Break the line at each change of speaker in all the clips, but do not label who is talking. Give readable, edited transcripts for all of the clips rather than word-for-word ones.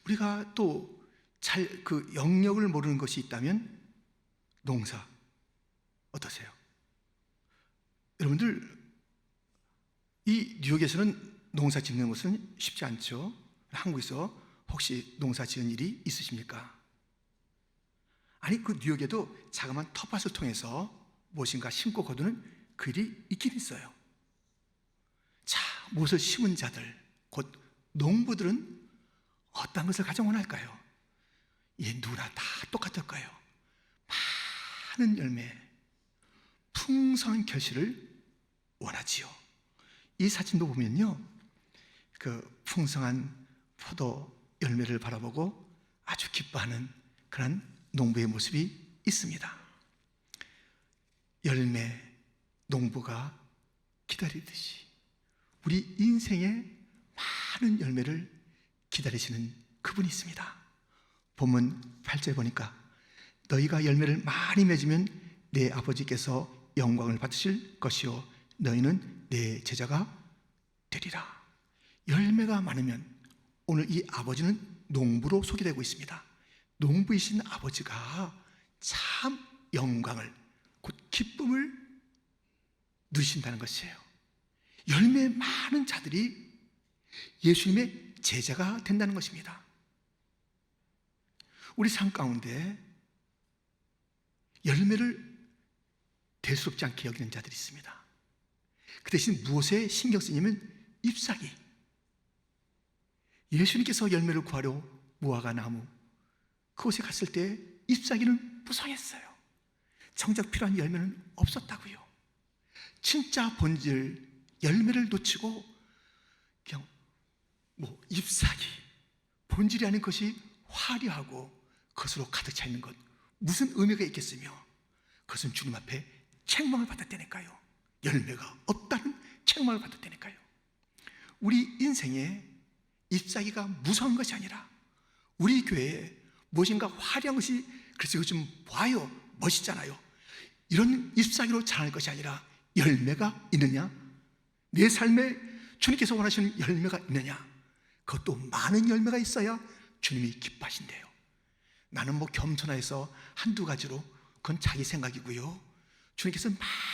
우리가 또 잘 그 영역을 모르는 것이 있다면 농사 어떠세요? 여러분들, 이 뉴욕에서는 농사 짓는 것은 쉽지 않죠. 한국에서 혹시 농사 지은 일이 있으십니까? 아니, 그 뉴욕에도 자그마한 텃밭을 통해서 무엇인가 심고 거두는 그 일이 있긴 있어요. 자, 무엇을 심은 자들, 곧 농부들은 어떤 것을 가장 원할까요? 예, 누구나 다 똑같을까요? 많은 열매, 풍성한 결실을 원하지요. 이 사진도 보면요, 그 풍성한 포도 열매를 바라보고 아주 기뻐하는 그런 농부의 모습이 있습니다. 열매, 농부가 기다리듯이 우리 인생의 많은 열매를 기다리시는 그분이 있습니다. 본문 8절에 보니까 너희가 열매를 많이 맺으면 내 아버지께서 영광을 받으실 것이요 너희는 내 제자가 되리라. 열매가 많으면, 오늘 이 아버지는 농부로 소개되고 있습니다. 농부이신 아버지가 참 영광을, 곧 기쁨을 누리신다는 것이에요. 열매 많은 자들이 예수님의 제자가 된다는 것입니다. 우리 삶 가운데 열매를 대수롭지 않게 여기는 자들이 있습니다. 그 대신 무엇에 신경 쓰냐면 잎사귀. 예수님께서 열매를 구하러 무화과 나무 그곳에 갔을 때 잎사귀는 무성했어요. 정작 필요한 열매는 없었다고요. 진짜 본질 열매를 놓치고 그냥 잎사귀, 본질이 아닌 것이 화려하고 그것으로 가득 차 있는 것, 무슨 의미가 있겠으며, 그것은 주님 앞에 책망을 받았다니까요. 열매가 없다는 책망을 받았다니까요. 우리 인생에 잎사귀가 무서운 것이 아니라, 우리 교회에 무엇인가 화려한 것이, 그래서 이거 좀 봐요, 멋있잖아요, 이런 잎사귀로 자랄 것이 아니라 열매가 있느냐, 내 삶에 주님께서 원하시는 열매가 있느냐, 그것도 많은 열매가 있어야 주님이 기뻐하신대요. 나는 겸손해서 한두 가지로, 그건 자기 생각이고요. 주님께서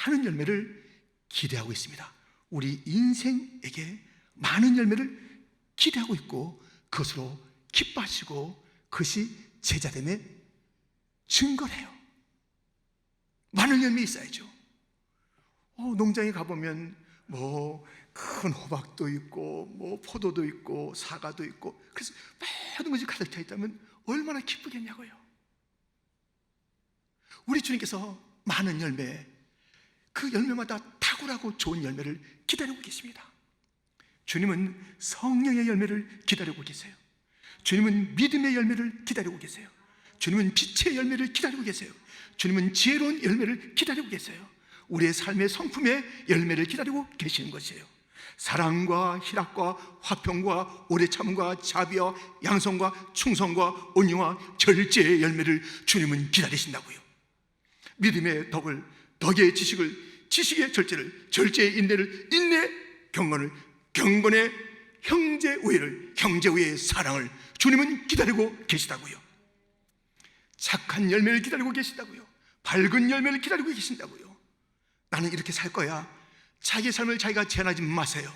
많은 열매를 기대하고 있습니다. 우리 인생에게 많은 열매를 기대하고 있고, 그것으로 기뻐하시고, 그것이 제자됨의 증거래요. 많은 열매 있어야죠. 농장에 가보면 큰 호박도 있고 포도도 있고 사과도 있고, 그래서 모든 것이 가득 차 있다면 얼마나 기쁘겠냐고요. 우리 주님께서 많은 열매, 그 열매마다 탁월하고 좋은 열매를 기다리고 계십니다. 주님은 성령의 열매를 기다리고 계세요. 주님은 믿음의 열매를 기다리고 계세요. 주님은 빛의 열매를 기다리고 계세요. 주님은 지혜로운 열매를 기다리고 계세요. 우리의 삶의 성품의 열매를 기다리고 계시는 것이에요. 사랑과 희락과 화평과 오래 참음과 자비와 양성과 충성과 온유와 절제의 열매를 주님은 기다리신다고요. 믿음의 덕을, 덕의 지식을, 지식의 절제를, 절제의 인내를, 인내 경건을, 경건의 형제 우애를, 형제 우애의 사랑을 주님은 기다리고 계시다고요. 착한 열매를 기다리고 계신다고요. 밝은 열매를 기다리고 계신다고요. 나는 이렇게 살 거야, 자기 삶을 자기가 제한하지 마세요.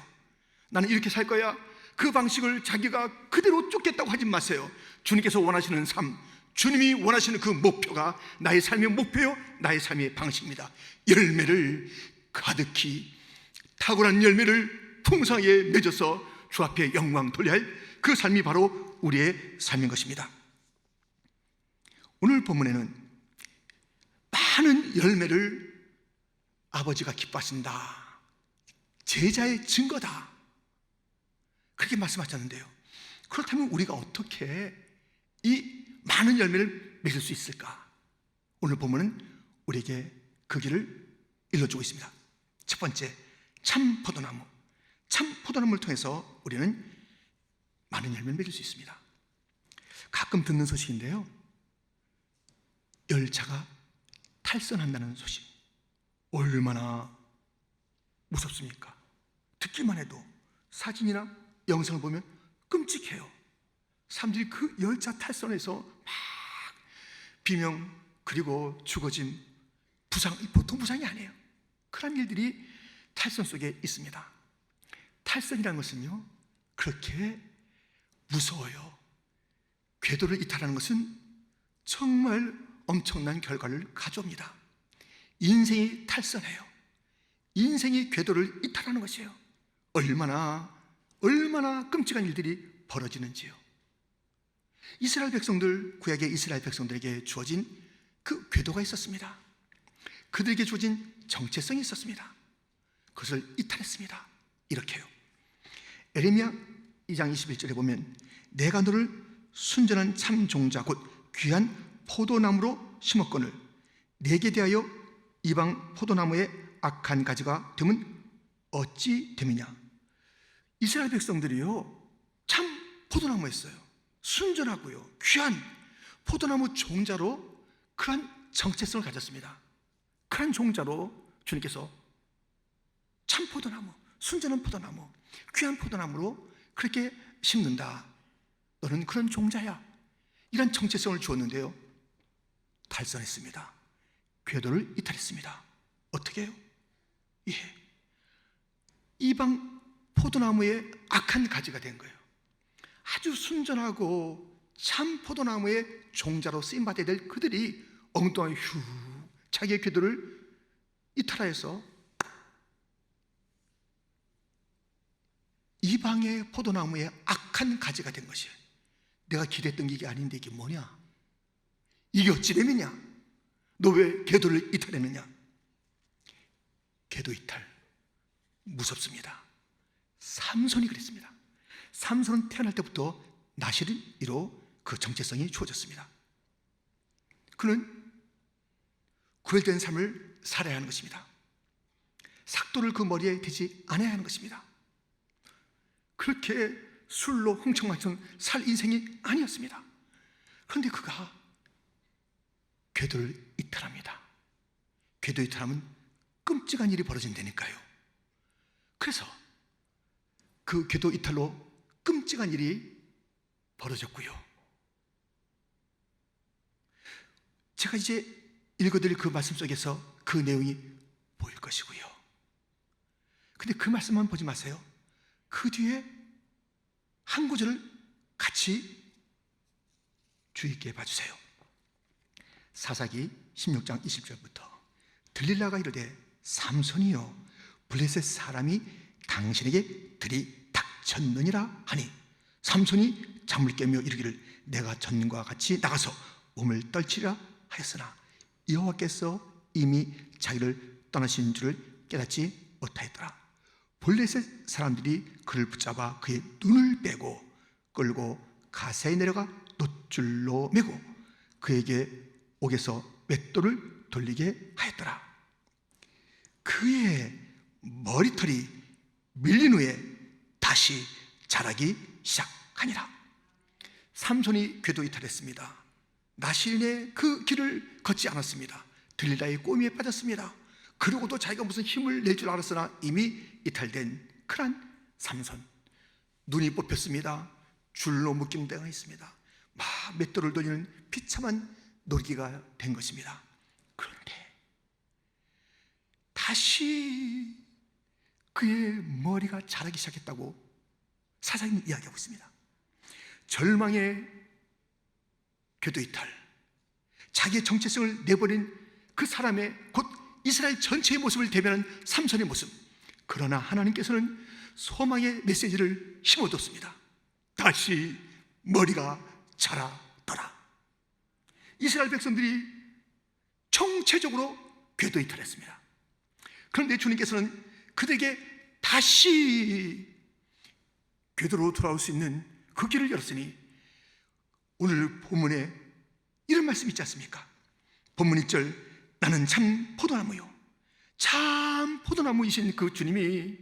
나는 이렇게 살 거야, 그 방식을 자기가 그대로 쫓겠다고 하지 마세요. 주님께서 원하시는 삶, 주님이 원하시는 그 목표가 나의 삶의 목표요, 나의 삶의 방식입니다. 열매를 가득히, 탁월한 열매를 풍성하게 맺어서 주 앞에 영광 돌려야 할 그 삶이 바로 우리의 삶인 것입니다. 오늘 본문에는 많은 열매를 아버지가 기뻐하신다, 제자의 증거다, 그렇게 말씀하셨는데요. 그렇다면 우리가 어떻게 이 많은 열매를 맺을 수 있을까? 오늘 본문은 우리에게 그 길을 일러주고 있습니다. 첫 번째, 참 포도나무. 참 포도나무를 통해서 우리는 많은 열매를 맺을 수 있습니다. 가끔 듣는 소식인데요, 열차가 탈선한다는 소식, 얼마나 무섭습니까? 듣기만 해도, 사진이나 영상을 보면 끔찍해요. 사람들이 그 열차 탈선에서 막 비명 그리고 죽어짐, 부상, 보통 부상이 아니에요. 그런 일들이 탈선 속에 있습니다. 탈선이라는 것은요, 그렇게 무서워요. 궤도를 이탈하는 것은 정말 엄청난 결과를 가져옵니다. 인생이 탈선해요. 인생이 궤도를 이탈하는 것이에요. 얼마나 끔찍한 일들이 벌어지는지요. 이스라엘 백성들, 구약의 이스라엘 백성들에게 주어진 그 궤도가 있었습니다. 그들에게 주어진 정체성이 있었습니다. 그것을 이탈했습니다. 이렇게요. 에레미야 2장 21절에 보면 내가 너를 순전한 참 종자 곧 귀한 포도나무로 심었거늘 내게 대하여 이방 포도나무의 악한 가지가 되면 어찌 됨이냐. 이스라엘 백성들이요, 참 포도나무였어요. 순전하고요, 귀한 포도나무 종자로 그러한 정체성을 가졌습니다. 그러한 종자로 주님께서 참 포도나무, 순전한 포도나무, 귀한 포도나무로 그렇게 심는다. 너는 그런 종자야. 이런 정체성을 주었는데요, 탈선했습니다. 궤도를 이탈했습니다. 어떻게 해요? 예, 이방 포도나무의 악한 가지가 된 거예요. 아주 순전하고 참 포도나무의 종자로 쓰임받아야 될 그들이 엉뚱하게 자기의 궤도를 이탈하여서 이방의 포도나무의 악한 가지가 된 것이에요. 내가 기대했던 게 이게 아닌데 이게 뭐냐? 이게 어찌 되느냐? 너 왜 궤도를 이탈했느냐? 궤도 이탈 무섭습니다. 삼손이 그랬습니다. 삼손은 태어날 때부터 나시린이로 그 정체성이 주어졌습니다. 그는 구별된 삶을 살아야 하는 것입니다. 삭도를 그 머리에 대지 않아야 하는 것입니다. 그렇게 술로 흥청망청 살 인생이 아니었습니다. 그런데 그가 궤도를 이탈합니다. 궤도 이탈하면 끔찍한 일이 벌어진다니까요. 그래서 그 궤도 이탈로 끔찍한 일이 벌어졌고요. 제가 이제 읽어드릴 그 말씀 속에서 그 내용이 보일 것이고요. 근데 그 말씀만 보지 마세요. 그 뒤에 한 구절을 같이 주의 있게 봐주세요. 사사기 16장 20절부터 들릴라가 이르되 삼손이여 블레셋 사람이 당신에게 들이닥쳤느니라 하니 삼손이 잠을 깨며 이르기를 내가 전과 같이 나가서 몸을 떨치리라 하였으나 여호와께서 이미 자기를 떠나신 줄을 깨닫지 못하였더라. 블레셋 사람들이 그를 붙잡아 그의 눈을 빼고 끌고 가세에 내려가 놋줄로 매고 그에게 옥에서 맷돌을 돌리게 하였더라. 그의 머리털이 밀린 후에 다시 자라기 시작하니라. 삼손이 궤도 이탈했습니다. 나시린의 그 길을 걷지 않았습니다. 들릴라의 꼬미에 빠졌습니다. 그러고도 자기가 무슨 힘을 낼 줄 알았으나 이미 이탈된 그런 삼손. 눈이 뽑혔습니다. 줄로 묶인 데가 있습니다. 막 맷돌을 돌리는 비참한 놀기가 된 것입니다. 그런데 다시 그의 머리가 자라기 시작했다고 사사기는 이야기하고 있습니다. 절망의 궤도 이탈, 자기의 정체성을 내버린 그 사람의 곧 이스라엘 전체의 모습을 대변하는 삼손의 모습. 그러나 하나님께서는 소망의 메시지를 심어뒀습니다. 다시 머리가 자라더라. 이스라엘 백성들이 총체적으로 궤도 이탈했습니다. 그런데 주님께서는 그들에게 다시 궤도로 돌아올 수 있는 그 길을 열었으니 오늘 본문에 이런 말씀 있지 않습니까? 본문 1절 나는 참 포도나무요 참 포도나무이신 그 주님이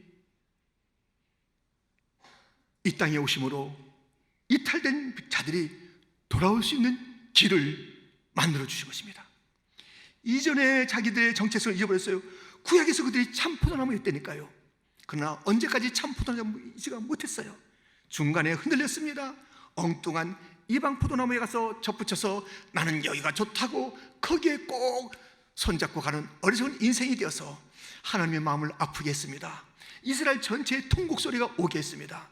이 땅에 오심으로 이탈된 자들이 돌아올 수 있는 길을 만들어 주신 것입니다. 이전에 자기들의 정체성을 잊어버렸어요. 구약에서 그들이 참 포도나무였다니까요. 그러나 언제까지 참 포도나무이지가 못했어요. 중간에 흔들렸습니다. 엉뚱한 이방 포도나무에 가서 접붙여서 나는 여기가 좋다고 거기에 꼭 손잡고 가는 어리석은 인생이 되어서 하나님의 마음을 아프게 했습니다. 이스라엘 전체에 통곡 소리가 오게 했습니다.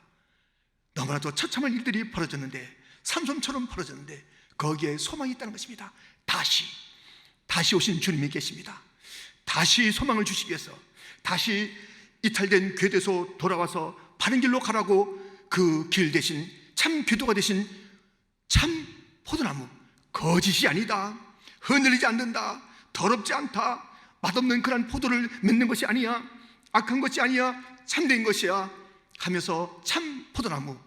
너무나도 처참한 일들이 벌어졌는데, 삼손처럼 벌어졌는데 거기에 소망이 있다는 것입니다. 다시 오신 주님이 계십니다. 다시 소망을 주시기 위해서, 다시 이탈된 궤도에서 돌아와서 바른 길로 가라고 그 길 대신 참 궤도가 되신 참 포도나무, 거짓이 아니다, 흔들리지 않는다, 더럽지 않다, 맛없는 그런 포도를 맺는 것이 아니야, 악한 것이 아니야, 참된 것이야 하면서 참 포도나무,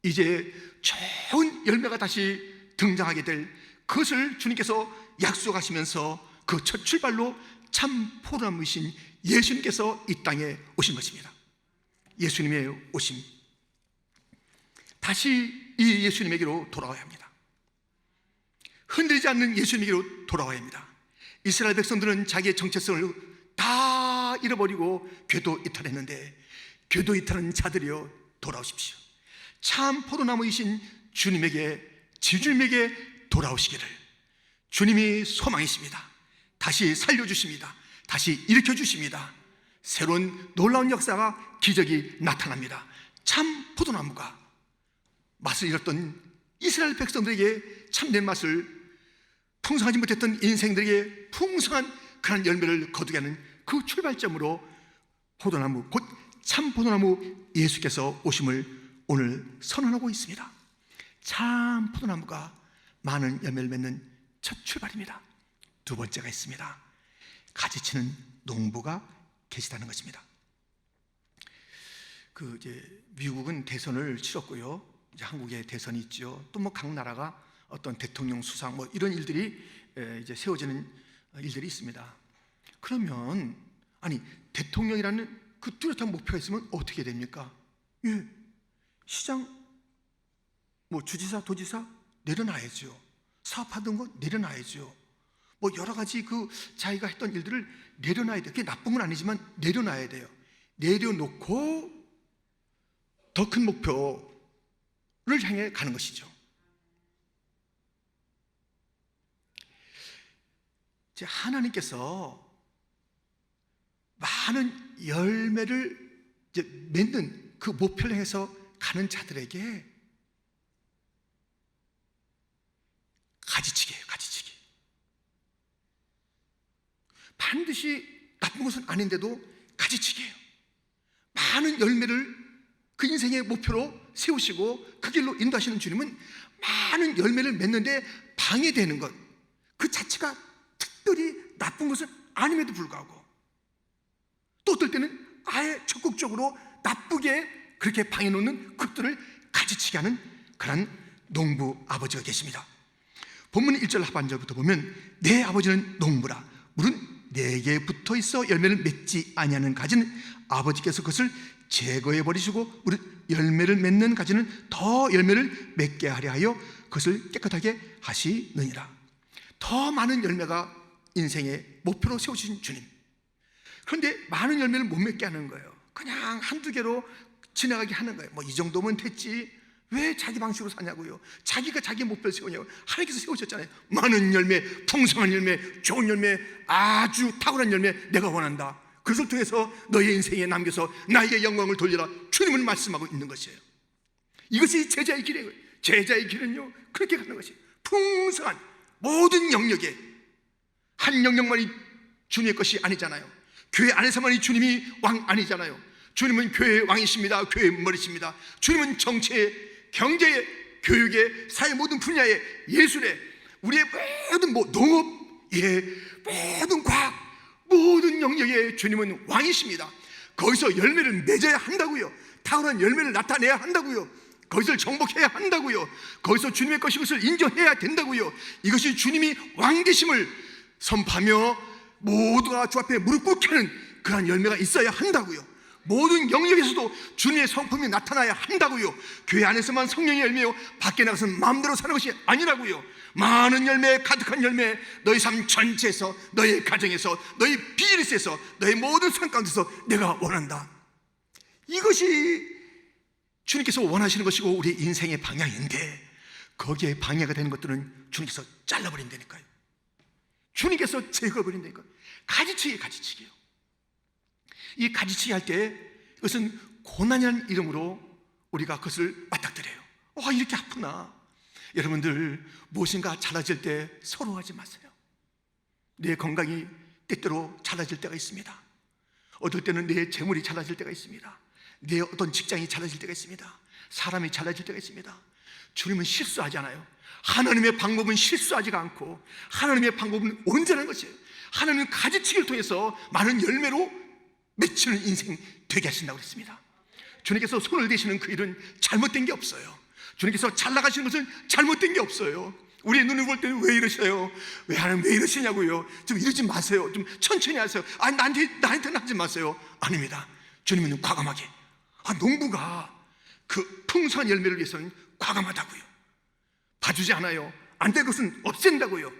이제 좋은 열매가 다시 등장하게 될 그것을 주님께서 약속하시면서 그 첫 출발로 참 포도나무이신 예수님께서 이 땅에 오신 것입니다. 예수님의 오심, 다시 이 예수님에게로 돌아와야 합니다. 흔들리지 않는 예수님에게로 돌아와야 합니다. 이스라엘 백성들은 자기의 정체성을 다 잃어버리고 궤도 이탈했는데, 궤도 이탈한 자들이여 돌아오십시오. 참 포도나무이신 주님에게, 지주님에게 돌아오시기를. 주님이 소망이십니다. 다시 살려주십니다. 다시 일으켜주십니다. 새로운 놀라운 역사가, 기적이 나타납니다. 참 포도나무가 맛을 잃었던 이스라엘 백성들에게 참된 맛을, 풍성하지 못했던 인생들에게 풍성한 그런 열매를 거두게 하는 그 출발점으로 포도나무, 곧 참 포도나무 예수께서 오심을 오늘 선언하고 있습니다. 참 포도나무가 많은 열매를 맺는 첫 출발입니다. 두 번째가 있습니다. 가지치는 농부가 계시다는 것입니다. 미국은 대선을 치렀고요. 이제 한국에 대선이 있죠. 또 뭐 각 나라가 어떤 대통령 수상 뭐 이런 일들이 이제 세워지는 일들이 있습니다. 그러면 아니, 대통령이라는 그 뚜렷한 목표가 있으면 어떻게 됩니까? 시장, 뭐 주지사, 도지사 내려놔야죠. 사업하던 거 내려놔야죠. 뭐 여러 가지 그 자기가 했던 일들을 내려놔야 돼요. 그게 나쁜 건 아니지만 내려놔야 돼요. 내려놓고 더 큰 목표를 향해 가는 것이죠. 이제 하나님께서 많은 열매를 이제 맺는 그 목표를 향해서 가는 자들에게 가지치기예요. 가지치기. 반드시 나쁜 것은 아닌데도 가지치기예요. 많은 열매를 그 인생의 목표로 세우시고 그 길로 인도하시는 주님은 많은 열매를 맺는데 방해되는 것, 그 자체가 특별히 나쁜 것은 아님에도 불구하고, 또 어떨 때는 아예 적극적으로 나쁘게 그렇게 방해놓는 것들을 가지치게 하는 그런 농부 아버지가 계십니다. 본문 1절 하반절부터 보면, 내 아버지는 농부라. 물은 내게 붙어 있어 열매를 맺지 아니하는 가지는 아버지께서 그것을 제거해 버리시고, 우리 열매를 맺는 가지는 더 열매를 맺게 하려 하여 그것을 깨끗하게 하시느니라. 더 많은 열매가 인생의 목표로 세우신 주님. 그런데 많은 열매를 못 맺게 하는 거예요. 그냥 한두 개로 지나가게 하는 거예요. 뭐 이 정도면 됐지, 왜 자기 방식으로 사냐고요. 자기가 자기 목표를 세우냐고. 하나님께서 세우셨잖아요. 많은 열매, 풍성한 열매, 좋은 열매, 아주 탁월한 열매 내가 원한다. 그것을 통해서 너의 인생에 남겨서 나에게 영광을 돌려라. 주님은 말씀하고 있는 것이에요. 이것이 제자의 길이에요. 제자의 길은요, 그렇게 가는 것이에요. 풍성한 모든 영역에, 한 영역만이 주님의 것이 아니잖아요. 교회 안에서만이 주님이 왕 아니잖아요. 주님은 교회의 왕이십니다. 교회의 머리십니다. 주님은 정치의, 경제의, 교육의, 사회 모든 분야의, 예술의, 우리의 모든 농업, 모든 과학, 모든 영역에 주님은 왕이십니다. 거기서 열매를 맺어야 한다고요. 탁월한 열매를 나타내야 한다고요. 거기서 정복해야 한다고요. 거기서 주님의 것인 것을 인정해야 된다고요. 이것이 주님이 왕 되심을 선포하며 모두가 주 앞에 무릎 꿇게 하는 그러한 열매가 있어야 한다고요. 모든 영역에서도 주님의 성품이 나타나야 한다고요. 교회 안에서만 성령의 열매요, 밖에 나가서는 마음대로 사는 것이 아니라고요. 많은 열매, 가득한 열매, 너희 삶 전체에서, 너희 가정에서, 너희 비즈니스에서, 너희 모든 삶 가운데서 내가 원한다. 이것이 주님께서 원하시는 것이고 우리 인생의 방향인데, 거기에 방해가 되는 것들은 주님께서 잘라버린다니까요. 주님께서 제거해버린다니까요. 가지치기예요. 이 가지치기 할 때 이것은 고난이라는 이름으로 우리가 그것을 맞닥뜨려요. 이렇게 아프나. 여러분들 무엇인가 잘라질 때 서러워하지 마세요. 내 건강이 때때로 잘라질 때가 있습니다. 어떨 때는 내 재물이 잘라질 때가 있습니다. 내 어떤 직장이 잘라질 때가 있습니다. 사람이 잘라질 때가 있습니다. 주님은 실수하지 않아요. 하나님의 방법은 실수하지가 않고 하나님의 방법은 온전한 것이에요. 하나님은 가지치기를 통해서 많은 열매로 맺히는 인생 되게 하신다고 그랬습니다. 주님께서 손을 대시는 그 일은 잘못된 게 없어요. 주님께서 잘 나가시는 것은 잘못된 게 없어요. 우리의 눈을 볼 때는 왜 이러셔요? 왜 하나님 왜 이러시냐고요? 좀 이러지 마세요. 좀 천천히 하세요. 나한테는 하지 마세요. 아닙니다. 주님은 과감하게. 농부가 그 풍성한 열매를 위해서는 과감하다고요. 봐주지 않아요. 안 될 것은 없앤다고요.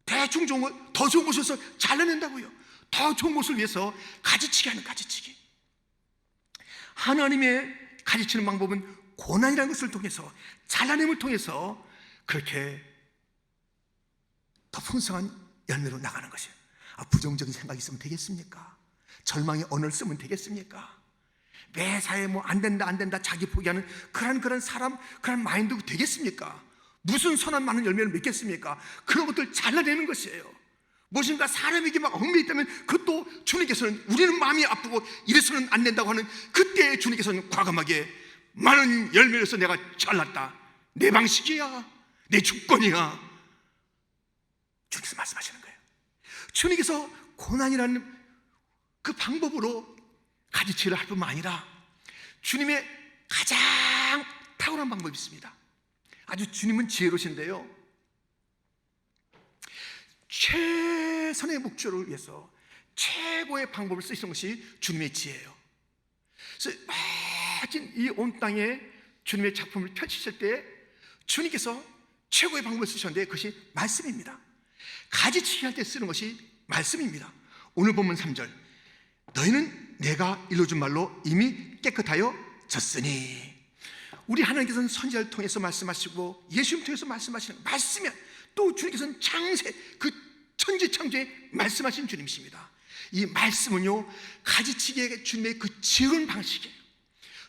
대충 좋은 것, 더 좋은 곳에서 잘라낸다고요. 더 좋은 곳을 위해서 가지치기 하는 가지치기. 하나님의 가지치는 방법은 고난이라는 것을 통해서, 잘라냄을 통해서 그렇게 더 풍성한 열매로 나가는 것이에요. 부정적인 생각이 있으면 되겠습니까? 절망의 언어를 쓰면 되겠습니까? 매사에 안 된다 자기 포기하는 그런 사람, 그런 마인드 되겠습니까? 무슨 선한 많은 열매를 맺겠습니까? 그런 것들 잘라내는 것이에요. 무엇인가 사람에게 막 얽매여 있다면 그것도 주님께서는, 우리는 마음이 아프고 이래서는 안 된다고 하는 그때 주님께서는 과감하게 많은 열매로서 내가 잘랐다. 내 방식이야, 내 주권이야. 주님께서 말씀하시는 거예요. 주님께서 고난이라는 그 방법으로 가지치기를 할 뿐만 아니라 주님의 가장 탁월한 방법이 있습니다. 아주 주님은 지혜로우신데요, 최선의 목적을 위해서 최고의 방법을 쓰시는 것이 주님의 지혜예요. 그래서 멋진 이 온 땅에 주님의 작품을 펼치실 때 주님께서 최고의 방법을 쓰셨는데 그것이 말씀입니다. 가지치기 할 때 쓰는 것이 말씀입니다. 오늘 본문 3절, 너희는 내가 일러준 말로 이미 깨끗하여 졌으니. 우리 하나님께서는 선지자를 통해서 말씀하시고 예수님 통해서 말씀하시는 말씀이야. 또 주님께서는 창세, 그 천지창조에 말씀하신 주님이십니다. 이 말씀은요, 가지치기의 주님의 그 지혜로운 방식이에요.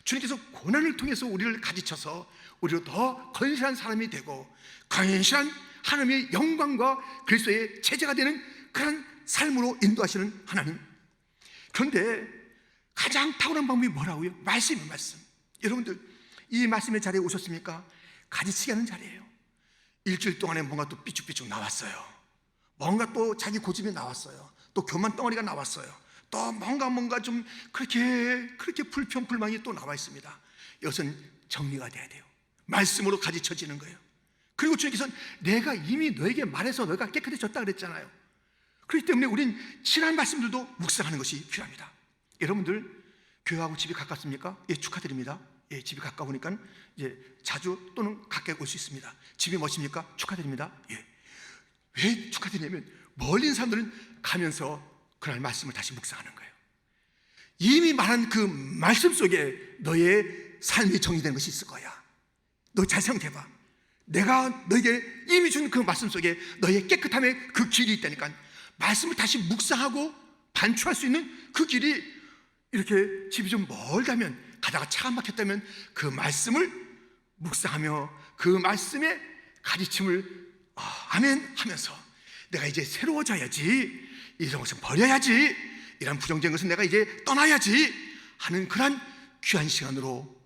주님께서 고난을 통해서 우리를 가지쳐서 우리로 더 건실한 사람이 되고 건실한 하나님의 영광과 그리스도의 제자가 되는 그런 삶으로 인도하시는 하나님. 그런데 가장 탁월한 방법이 뭐라고요? 말씀이에요. 말씀. 여러분들 이 말씀의 자리에 오셨습니까? 가지치기 하는 자리예요. 일주일 동안에 뭔가 또 삐죽삐죽 나왔어요. 뭔가 또 자기 고집이 나왔어요. 또 교만 덩어리가 나왔어요. 또 뭔가 좀 그렇게 불평 불만이 또 나와 있습니다. 이것은 정리가 돼야 돼요. 말씀으로 가지쳐지는 거예요. 그리고 주님께서는 내가 이미 너에게 말해서 너가 깨끗해졌다 그랬잖아요. 그렇기 때문에 우린 지난 말씀들도 묵상하는 것이 필요합니다. 여러분들 교회하고 집이 가깝습니까? 예, 축하드립니다. 예, 집이 가까우니까 이제 자주 또는 가까이 올 수 있습니다. 집이 멋집니까? 축하드립니다. 예. 왜 축하드리냐면 멀리 있는 사람들은 가면서 그날 말씀을 다시 묵상하는 거예요. 이미 말한 그 말씀 속에 너의 삶이 정리된 것이 있을 거야. 너 잘 생각해봐. 내가 너에게 이미 준 그 말씀 속에 너의 깨끗함의 그 길이 있다니까. 말씀을 다시 묵상하고 반추할 수 있는 그 길이, 이렇게 집이 좀 멀다면, 가다가 차가 막혔다면 그 말씀을 묵상하며 그 말씀의 가르침을 아멘 하면서 내가 이제 새로워져야지, 이런 것은 버려야지, 이런 부정적인 것은 내가 이제 떠나야지 하는 그런 귀한 시간으로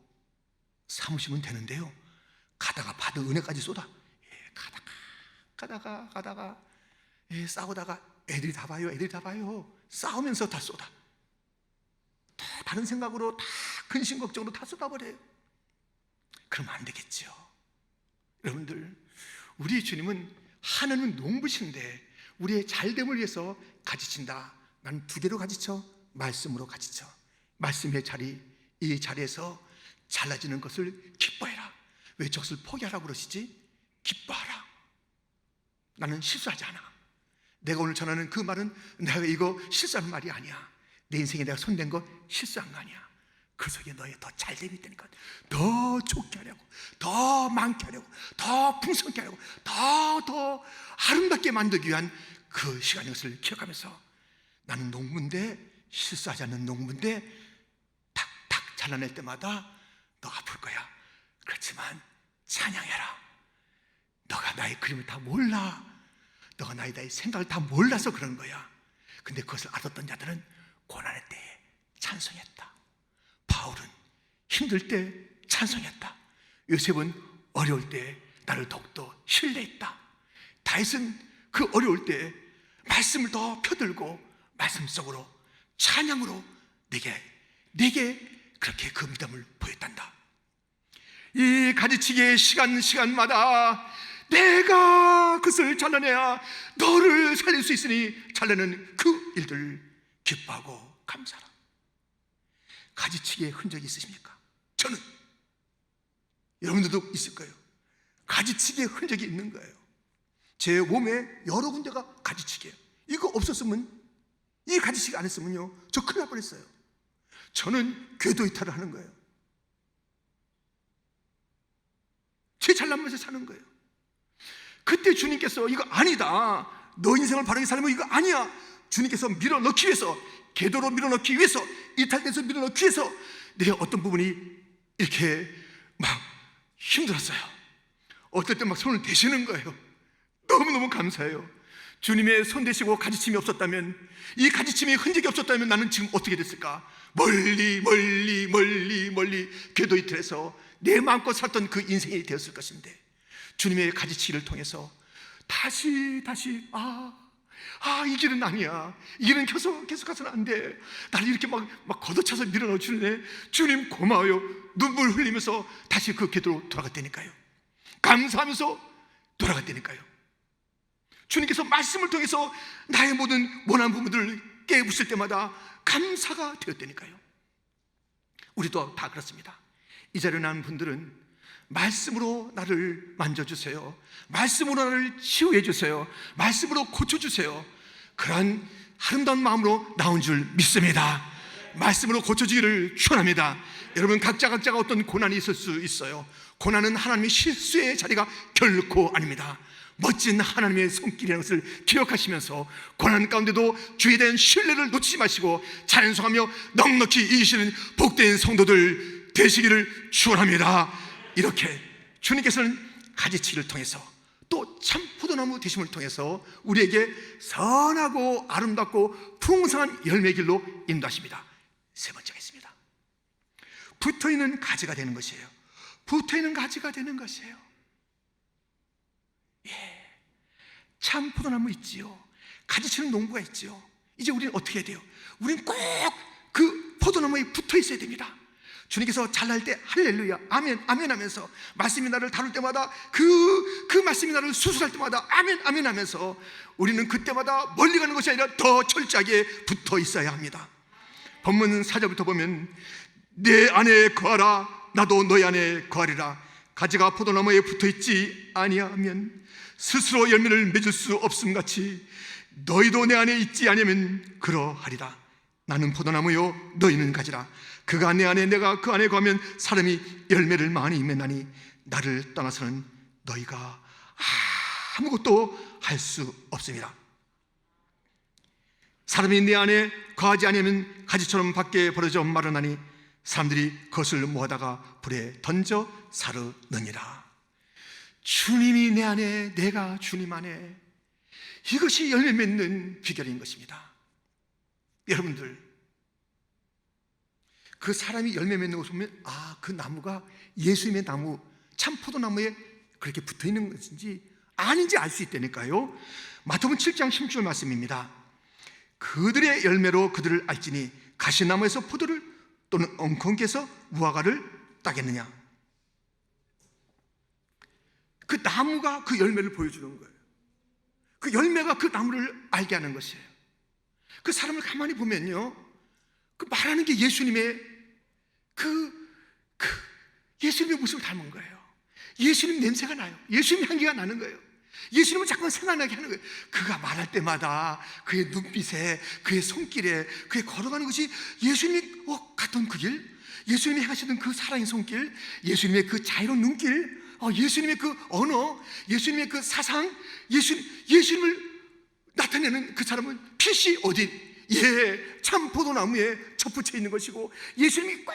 삼으시면 되는데요, 가다가 받은 은혜까지 쏟아. 가다가 싸우다가 애들이 다 봐요. 싸우면서 다 쏟아. 다 다른 생각으로, 다 근심 걱정으로 다 쏟아버려요. 그러면 안 되겠죠. 여러분들, 우리 주님은 하나님은 농부신데 우리의 잘됨을 위해서 가지친다. 난 두 개로 가지쳐, 말씀으로 가지쳐. 말씀의 자리, 이 자리에서 잘라지는 것을 기뻐해라. 왜 저것을 포기하라고 그러시지? 기뻐하라. 나는 실수하지 않아. 내가 오늘 전하는 그 말은 내가 이거 실수하는 말이 아니야. 내 인생에 내가 손댄 거 실수한 거 아니야. 그 속에 너희 더 잘됨이 있다니까. 더 좋게 하려고, 더 많게 하려고, 더 풍성하게 하려고, 더 아름답게 만들기 위한 그 시간인 것을 기억하면서, 나는 농부인데, 실수하지 않는 농부인데 탁탁 잘라낼 때마다 너 아플 거야. 그렇지만 찬양해라. 너가 나의 그림을 다 몰라. 너가 나의 생각을 다 몰라서 그런 거야. 근데 그것을 알았던 자들은 고난의 때에 찬송했다. 바울은 힘들 때 찬송했다. 요셉은 어려울 때 나를 더욱더 신뢰했다. 다윗은 그 어려울 때 말씀을 더 펴들고 말씀 속으로 찬양으로 내게 그렇게 그 믿음을 보였단다. 이 가지치기의 시간마다 내가 그것을 잘라내야 너를 살릴 수 있으니 잘라내는 그 일들을 기뻐하고 감사하라. 가지치기의 흔적이 있으십니까? 저는, 여러분들도 있을 거예요. 가지치기의 흔적이 있는 거예요. 제 몸에 여러 군데가 가지치기예요. 이거 없었으면, 이 가지치기 안 했으면요, 저 큰일 날 뻔했어요. 저는 궤도 이탈을 하는 거예요. 제 잘난 맛에 사는 거예요. 그때 주님께서 이거 아니다, 너 인생을 바르게 살면 이거 아니야, 주님께서 밀어넣기 위해서, 궤도로 밀어넣기 위해서, 이탈돼서 밀어넣기 위해서 내 어떤 부분이 이렇게 막 힘들었어요. 어떨 때 막 손을 대시는 거예요. 너무너무 감사해요. 주님의 손 대시고 가지침이 없었다면, 이 가지침의 흔적이 없었다면 나는 지금 어떻게 됐을까? 멀리 궤도 이탈해서 내 마음껏 살던 그 인생이 되었을 것인데, 주님의 가지치기를 통해서 다시 이 길은 아니야, 이 길은 계속 가서는 안 돼, 나를 이렇게 막 걷어차서 밀어넣어 주네, 주님 고마워요. 눈물 흘리면서 다시 그 궤도로 돌아갔다니까요. 감사하면서 돌아갔다니까요. 주님께서 말씀을 통해서 나의 모든 원한 부분들을 깨부술 때마다 감사가 되었다니까요. 우리도 다 그렇습니다. 이 자리에 나온 분들은 말씀으로 나를 만져주세요, 말씀으로 나를 치유해 주세요, 말씀으로 고쳐주세요, 그러한 아름다운 마음으로 나온 줄 믿습니다. 말씀으로 고쳐지기를 축원합니다. 여러분, 각자가 어떤 고난이 있을 수 있어요. 고난은 하나님의 실수의 자리가 결코 아닙니다. 멋진 하나님의 손길이라는 것을 기억하시면서 고난 가운데도 주에 대한 신뢰를 놓치지 마시고 찬송하며 넉넉히 이기시는 복된 성도들 되시기를 축원합니다. 이렇게 주님께서는 가지치기를 통해서, 또 참 포도나무 되심을 통해서 우리에게 선하고 아름답고 풍성한 열매 길로 인도하십니다. 세 번째가 있습니다. 붙어있는 가지가 되는 것이에요. 붙어있는 가지가 되는 것이에요. 참 포도나무 있지요. 가지치는 농부가 있지요. 이제 우리는 어떻게 해야 돼요? 우리는 꼭 그 포도나무에 붙어 있어야 됩니다. 주님께서 잘날 때 할렐루야 아멘 아멘 하면서, 말씀이 나를 다룰 때마다 그 말씀이 나를 수술할 때마다 아멘 아멘 하면서, 우리는 그때마다 멀리 가는 것이 아니라 더 철저하게 붙어 있어야 합니다. 본문 4절부터 보면, 내 안에 거하라, 나도 너희 안에 거하리라. 가지가 포도나무에 붙어있지 아니하면 스스로 열매를 맺을 수 없음같이 너희도 내 안에 있지 아니하면 그러하리라. 나는 포도나무요 너희는 가지라. 그가 내 안에 내가 그 안에 거하면 사람이 열매를 많이 맺나니 나를 떠나서는 너희가 아무것도 할 수 없습니다. 사람이 내 안에 거하지 아니하면 가지처럼 밖에 버려져 마르나니 사람들이 그것을 모아다가 불에 던져 사르느니라. 주님이 내 안에, 내가 주님 안에, 이것이 열매 맺는 비결인 것입니다. 여러분들, 그 사람이 열매 맺는 것을 보면, 그 나무가 예수님의 나무, 참 포도나무에 그렇게 붙어 있는 것인지 아닌지 알 수 있다니까요. 마태복음 7장 16절 말씀입니다. 그들의 열매로 그들을 알지니 가시나무에서 포도를 또는 엉겅퀴에서 무화과를 따겠느냐. 그 나무가 그 열매를 보여주는 거예요. 그 열매가 그 나무를 알게 하는 것이에요. 그 사람을 가만히 보면요, 그 말하는 게 예수님의 예수님의 모습을 닮은 거예요. 예수님 냄새가 나요. 예수님 향기가 나는 거예요. 예수님은 자꾸만 생각나게 하는 거예요. 그가 말할 때마다 그의 눈빛에, 그의 손길에, 그의 걸어가는 것이 예수님이 갔던 그 길, 예수님이 행하시던 그 사랑의 손길, 예수님의 그 자유로운 눈길, 예수님의 그 언어, 예수님의 그 사상, 예수님을 나타내는 그 사람은 빛이 어디? 참 포도나무에 접붙여 있는 것이고, 예수님이 꼭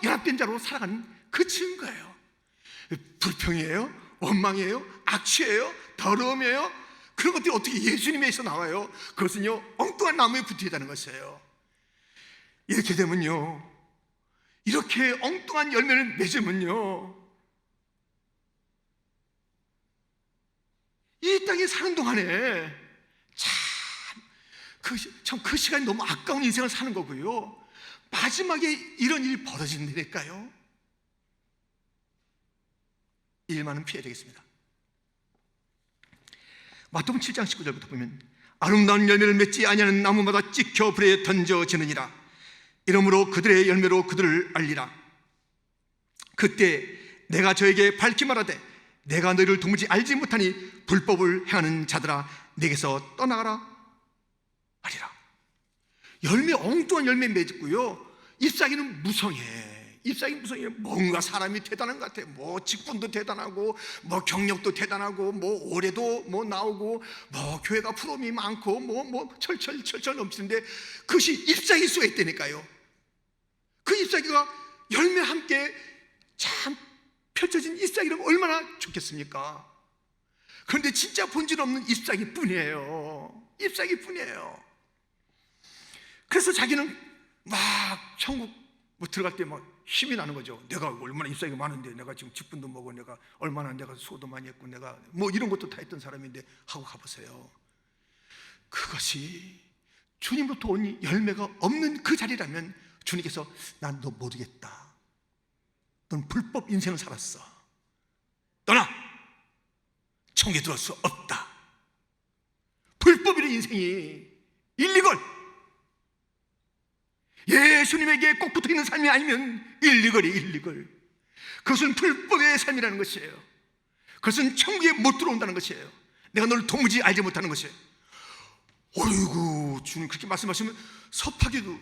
연합된 자로 살아가는 그 증거예요. 불평이에요? 원망이에요? 악취예요? 더러움이에요? 그런 것들이 어떻게 예수님에서 나와요? 그것은요, 엉뚱한 나무에 붙어 있다는 것이에요. 이렇게 되면요, 이렇게 엉뚱한 열매를 맺으면요, 이 땅에 사는 동안에 그 시간이 너무 아까운 인생을 사는 거고요, 마지막에 이런 일이 벌어진다니까요. 이 일만은 피해야 되겠습니다. 마태복음 7장 19절부터 보면, 아름다운 열매를 맺지 아니하는 나무마다 찍혀 불에 던져지느니라. 이러므로 그들의 열매로 그들을 알리라. 그때 내가 저에게 밝히 말하되, 내가 너희를 도무지 알지 못하니 불법을 행하는 자들아, 내게서 떠나가라 하리라. 엉뚱한 열매 맺고요, 잎사귀는 무성해. 잎사귀 무성해. 뭔가 사람이 대단한 것 같아. 뭐 직분도 대단하고, 뭐 경력도 대단하고, 뭐 올해도 뭐 나오고, 뭐 교회가 프롬이 많고, 뭐 철철 넘치는데, 그것이 잎사귀 수가 있다니까요. 그 잎사귀가 열매와 함께 참 펼쳐진 잎사귀라면 얼마나 좋겠습니까? 그런데 진짜 본질 없는 잎사귀 뿐이에요. 잎사귀 뿐이에요. 그래서 자기는 막 천국 뭐 들어갈 때 막 힘이 나는 거죠. 내가 얼마나 잎사귀가 많은데, 내가 지금 직분도 먹고, 내가 얼마나 내가 수고도 많이 했고, 내가 뭐 이런 것도 다 했던 사람인데 하고 가보세요. 그것이 주님으로부터 온 열매가 없는 그 자리라면 주님께서, 난 너 모르겠다. 넌 불법 인생을 살았어. 떠나. 천국에 들어갈 수 없다. 불법이란 인생이 일리걸, 예수님에게 꼭 붙어있는 삶이 아니면 일리걸. 그것은 불법의 삶이라는 것이에요. 그것은 천국에 못 들어온다는 것이에요. 내가 너를 도무지 알지 못하는 것이에요. 어이구, 주님 그렇게 말씀하시면 섭하기도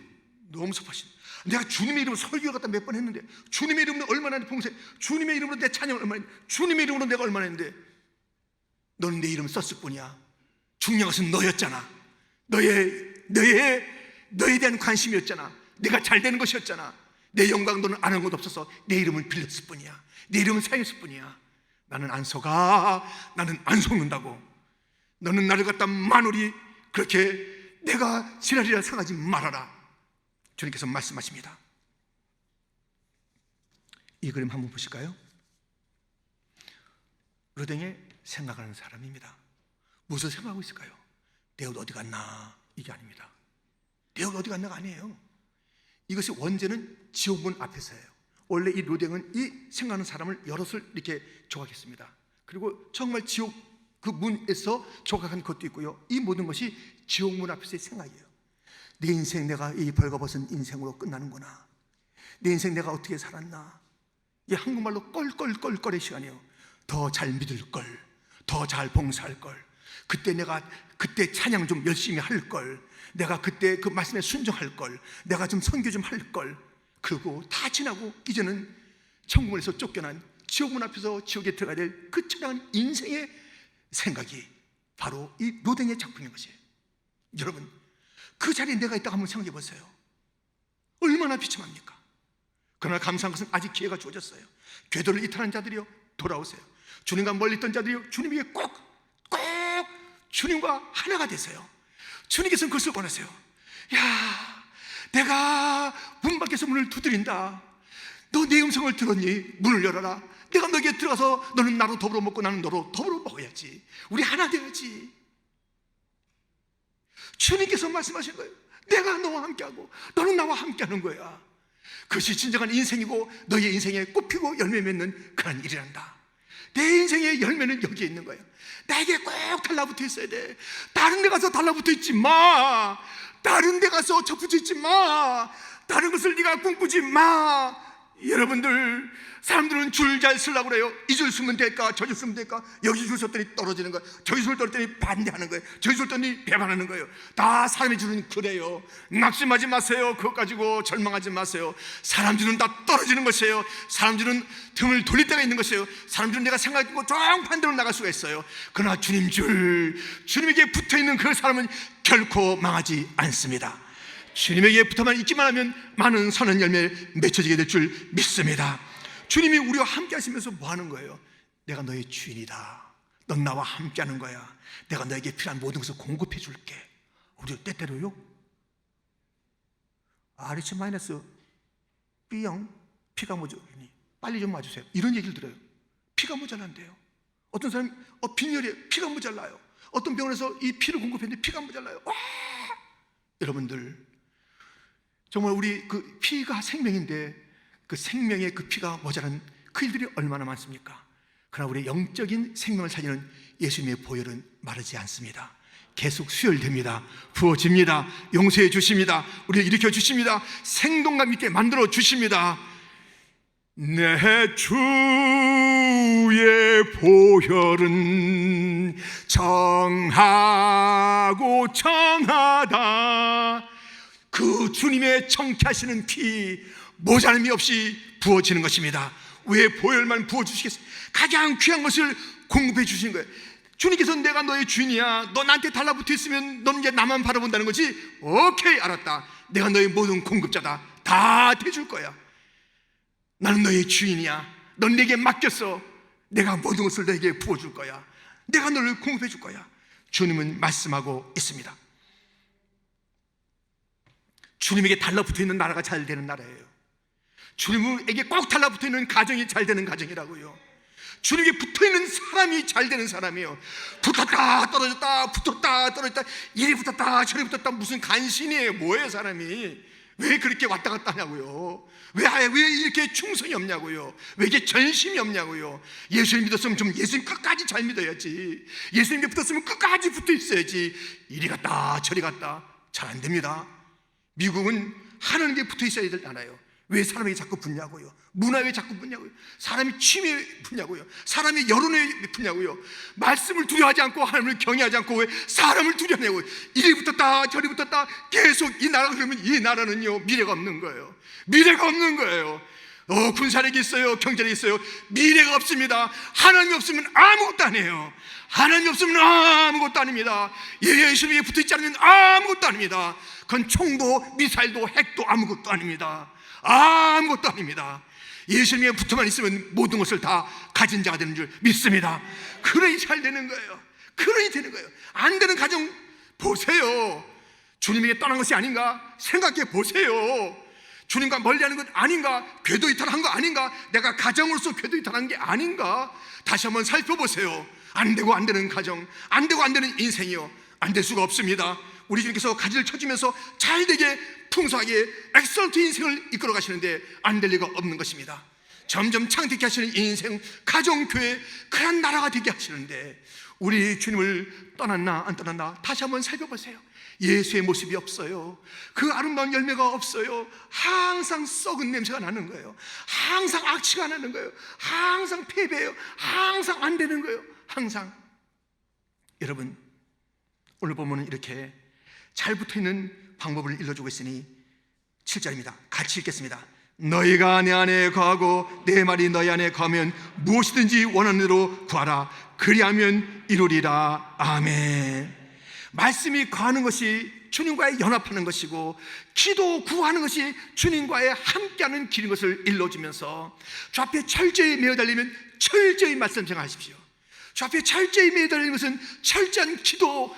너무 섭하시네. 내가 주님의 이름으로 설교 갖다 몇 번 했는데, 주님의 이름으로 얼마나 봉사, 주님의 이름으로 내 찬양을 얼마나 했는데, 주님의 이름으로 내가 얼마나 했는데, 너는 내 이름을 썼을 뿐이야. 중요한 것은 너였잖아. 너에 대한 관심이었잖아. 내가 잘 되는 것이었잖아. 내 영광 너는 안 한 것도 없어서 내 이름을 빌렸을 뿐이야. 내 이름을 사용했을 뿐이야. 나는 안 속아. 나는 안 속는다고. 너는 나를 갖다 만월이 그렇게 내가 지랄이라 생각하지 말아라. 주님께서 말씀하십니다. 이 그림 한번 보실까요? 르댕에 생각하는 사람입니다. 무엇을 생각하고 있을까요? 내 옷 어디 갔나? 이게 아닙니다. 내 옷 어디 갔나가 아니에요. 이것이 원제는 지옥문 앞에서예요. 원래 이 르댕은 이 생각하는 사람을 여럿을 이렇게 조각했습니다. 그리고 정말 지옥 그 문에서 조각한 것도 있고요, 이 모든 것이 지옥문 앞에서의 생각이에요. 내 인생 내가 이 벌거벗은 인생으로 끝나는구나. 내 인생 내가 어떻게 살았나. 이 한국말로 껄껄껄껄의 시간이에요. 더 잘 믿을 걸, 더 잘 봉사할 걸, 그때 찬양 좀 열심히 할 걸, 내가 그때 그 말씀에 순종할 걸, 내가 좀 선교 좀 할 걸. 그리고 다 지나고 이제는 천국에서 쫓겨난 지옥문 앞에서 지옥에 들어가야 될 그 처량한 인생의 생각이 바로 이 르댕의 작품인 것이에요. 여러분, 그 자리에 내가 있다고 한번 생각해 보세요. 얼마나 비참합니까? 그러나 감사한 것은 아직 기회가 주어졌어요. 궤도를 이탈한 자들이요, 돌아오세요. 주님과 멀리 있던 자들이요, 주님에게 꼭 주님과 하나가 되세요. 주님께서는 그것을 원하세요. 야, 내가 문 밖에서 문을 두드린다. 너 내 음성을 들었니? 문을 열어라. 내가 너에게 들어가서 너는 나로 더불어 먹고 나는 너로 더불어 먹어야지. 우리 하나 되어야지. 주님께서 말씀하신 거예요. 내가 너와 함께하고 너는 나와 함께하는 거야. 그것이 진정한 인생이고 너의 인생에 꽃피고 열매 맺는 그런 일이란다. 내 인생의 열매는 여기에 있는 거예요. 나에게 꼭 달라붙어 있어야 돼. 다른 데 가서 달라붙어 있지 마. 다른 데 가서 접붙어 있지 마. 다른 것을 네가 꿈꾸지 마. 여러분들, 사람들은 줄 잘 쓰려고 그래요. 이 줄 쓰면 될까, 저 줄 쓰면 될까, 여기 줄 썼더니 떨어지는 거예요, 저기 줄 썼더니 반대하는 거예요, 저기 줄 썼더니 배반하는 거예요. 다 사람의 줄은 그래요. 낙심하지 마세요. 그것 가지고 절망하지 마세요. 사람 줄은 다 떨어지는 것이에요. 사람 줄은 등을 돌릴 때가 있는 것이에요. 사람 줄은 내가 생각했고 정반대로 나갈 수가 있어요. 그러나 주님 줄, 주님에게 붙어있는 그 사람은 결코 망하지 않습니다. 주님에게 붙어만 있기만 하면 많은 선한 열매를 맺혀지게 될 줄 믿습니다. 주님이 우리와 함께 하시면서 뭐 하는 거예요? 내가 너의 주인이다. 넌 나와 함께 하는 거야. 내가 너에게 필요한 모든 것을 공급해 줄게. 우리 때때로요, RH 마이너스 B형 피가 모자라니 빨리 좀 와주세요, 이런 얘기를 들어요. 피가 모자란대요. 어떤 사람이 빈혈이에요. 피가 모자라요. 어떤 병원에서 이 피를 공급했는데 피가 모자라요. 와! 여러분들, 정말 우리 그 피가 생명인데 그 생명의 그 피가 모자란 그 일들이 얼마나 많습니까? 그러나 우리의 영적인 생명을 살리는 예수님의 보혈은 마르지 않습니다. 계속 수혈됩니다. 부어집니다. 용서해 주십니다. 우리를 일으켜 주십니다. 생동감 있게 만들어 주십니다. 내 주의 보혈은 정하고 정하다. 그 주님의 정케하시는 피 모자람이 없이 부어지는 것입니다. 왜 보혈만 부어주시겠어요? 가장 귀한 것을 공급해 주신 거예요. 주님께서 내가 너의 주인이야, 너 나한테 달라붙어 있으면 너는 이제 나만 바라본다는 거지? 오케이, 알았다. 내가 너의 모든 공급자다. 다 대줄 거야. 나는 너의 주인이야. 넌 내게 맡겼어. 내가 모든 것을 너에게 부어줄 거야. 내가 너를 공급해 줄 거야. 주님은 말씀하고 있습니다. 주님에게 달라붙어 있는 나라가 잘 되는 나라예요. 주님에게 꼭 달라붙어 있는 가정이 잘 되는 가정이라고요. 주님에게 붙어 있는 사람이 잘 되는 사람이에요. 붙었다 떨어졌다, 붙었다 떨어졌다, 이리 붙었다 저리 붙었다, 무슨 간신이에요. 뭐예요 사람이? 왜 그렇게 왔다 갔다 하냐고요. 왜 이렇게 충성이 없냐고요. 왜 이렇게 전심이 없냐고요. 예수님 믿었으면 좀 예수님 끝까지 잘 믿어야지. 예수님께 붙었으면 끝까지 붙어 있어야지. 이리 갔다 저리 갔다 잘 안 됩니다. 미국은 하나님께 붙어 있어야 될 나라예요. 왜 사람에게 자꾸 붙냐고요. 문화에 자꾸 붙냐고요. 사람이 취미에 붙냐고요. 사람이 여론에 붙냐고요. 말씀을 두려워하지 않고 하나님을 경외하지 않고 왜 사람을 두려워하냐고요. 이리 붙었다 저리 붙었다 계속 이 나라가 그러면 이 나라는요 미래가 없는 거예요. 미래가 없는 거예요. 군사력이 있어요, 경제력이 있어요. 미래가 없습니다. 하나님이 없으면 아무것도 아니에요. 하나님이 없으면 아무것도 아닙니다. 예수님에게 붙어있지 않으면 아무것도 아닙니다. 그건 총도 미사일도 핵도 아무것도 아닙니다. 아무것도 아닙니다. 예수님에 붙어만 있으면 모든 것을 다 가진 자가 되는 줄 믿습니다. 그러니 잘 되는 거예요. 그러니 되는 거예요. 안 되는 가정 보세요. 주님에게 떠난 것이 아닌가 생각해 보세요. 주님과 멀리하는 것 아닌가? 궤도 이탈한 거 아닌가? 내가 가정으로서 궤도 이탈한 게 아닌가? 다시 한번 살펴보세요. 안 되고 안 되는 가정, 안 되고 안 되는 인생이요, 안 될 수가 없습니다. 우리 주님께서 가지를 쳐주면서 잘 되게 풍성하게 엑설트 인생을 이끌어 가시는데 안 될 리가 없는 것입니다. 점점 창대케 하시는 인생, 가정, 교회, 그런 나라가 되게 하시는데 우리 주님을 떠났나 안 떠났나 다시 한번 살펴보세요. 예수의 모습이 없어요. 그 아름다운 열매가 없어요. 항상 썩은 냄새가 나는 거예요. 항상 악취가 나는 거예요. 항상 패배해요. 항상 안 되는 거예요. 항상. 여러분, 오늘 보면은 이렇게 잘 붙어있는 방법을 일러주고 있으니 7절입니다. 같이 읽겠습니다. 너희가 내 안에 거하고 내 말이 너희 안에 거하면 무엇이든지 원하는 대로 구하라. 그리하면 이루리라. 아멘. 말씀이 거하는 것이 주님과의 연합하는 것이고 기도 구하는 것이 주님과의 함께하는 길인 것을 일러주면서 주 앞에 철저히 매어달리면 철저히 말씀 정하십시오. 주 앞에 철저히 매어달리는 것은 철저한 기도,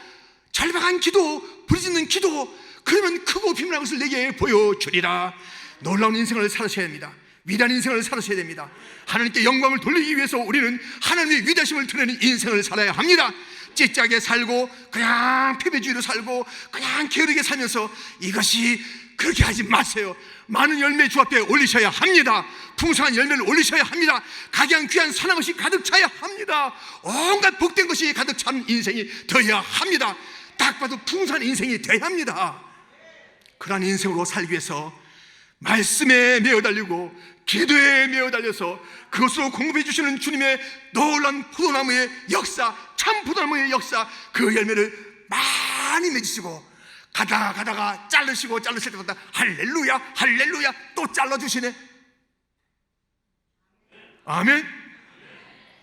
절박한 기도, 부르짖는 기도, 그러면 크고 비밀한 것을 내게 보여주리라. 놀라운 인생을 살아셔야 됩니다. 위대한 인생을 살아셔야 됩니다. 하나님께 영광을 돌리기 위해서 우리는 하나님의 위대하심을 드러내는 인생을 살아야 합니다. 찌짜게 살고 그냥 패배주의로 살고 그냥 게으르게 살면서 이것이 그렇게 하지 마세요. 많은 열매 주 앞에 올리셔야 합니다. 풍성한 열매를 올리셔야 합니다. 각양 귀한 선한 것이 가득 차야 합니다. 온갖 복된 것이 가득 찬 인생이 되어야 합니다. 딱 봐도 풍성한 인생이 되어야 합니다. 그러한 인생으로 살기 위해서 말씀에 매어 달리고 기도에 매어 달려서 그것으로 공급해 주시는 주님의 놀라운 포도나무의 역사, 참 포도나무의 역사, 그 열매를 많이 맺으시고 가다가 자르시고 자르실 때마다 할렐루야 할렐루야 또 잘라주시네. 아멘.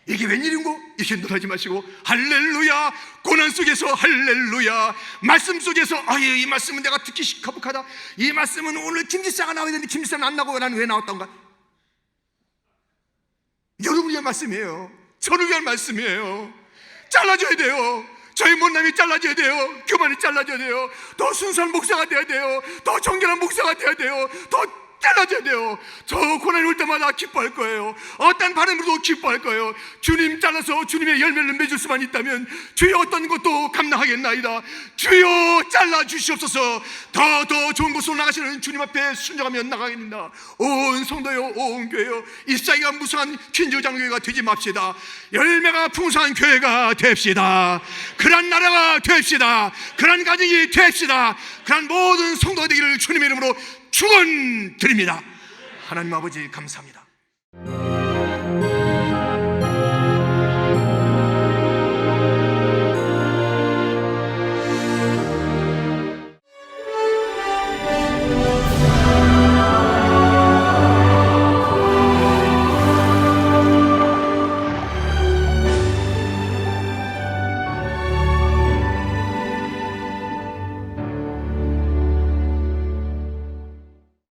이게 웬일인고? 이렇게 놀라지 마시고 할렐루야, 고난 속에서 할렐루야, 말씀 속에서 아유 이 말씀은 내가 듣기 거북하다, 이 말씀은 오늘 김지사가 나와야 되는데 김지사는 안 나오고 나는 왜 나왔던가? 여러분을 위한 말씀이에요. 저를 위한 말씀이에요. 잘라줘야 돼요. 저희 못남이 잘라줘야 돼요. 교만이 잘라줘야 돼요. 더 순수한 목사가 돼야 돼요. 더 정결한 목사가 돼야 돼요. 더 잘라줘야 돼요. 저 고난이 올 때마다 기뻐할 거예요. 어떤 바람으로도 기뻐할 거예요. 주님 잘라서 주님의 열매를 맺을 수만 있다면 주여 어떤 것도 감당하겠나이다. 주여 잘라 주시옵소서. 더 좋은 곳으로 나가시는 주님 앞에 순종하며 나가겠습니다. 온 성도요, 온 교회요, 잎사귀가 무성한 퀸즈장교회가 되지 맙시다. 열매가 풍성한 교회가 됩시다. 그런 나라가 됩시다. 그런 가정이 됩시다. 그런 모든 성도가 되기를 주님의 이름으로 축원드립니다. 하나님 아버지 감사합니다.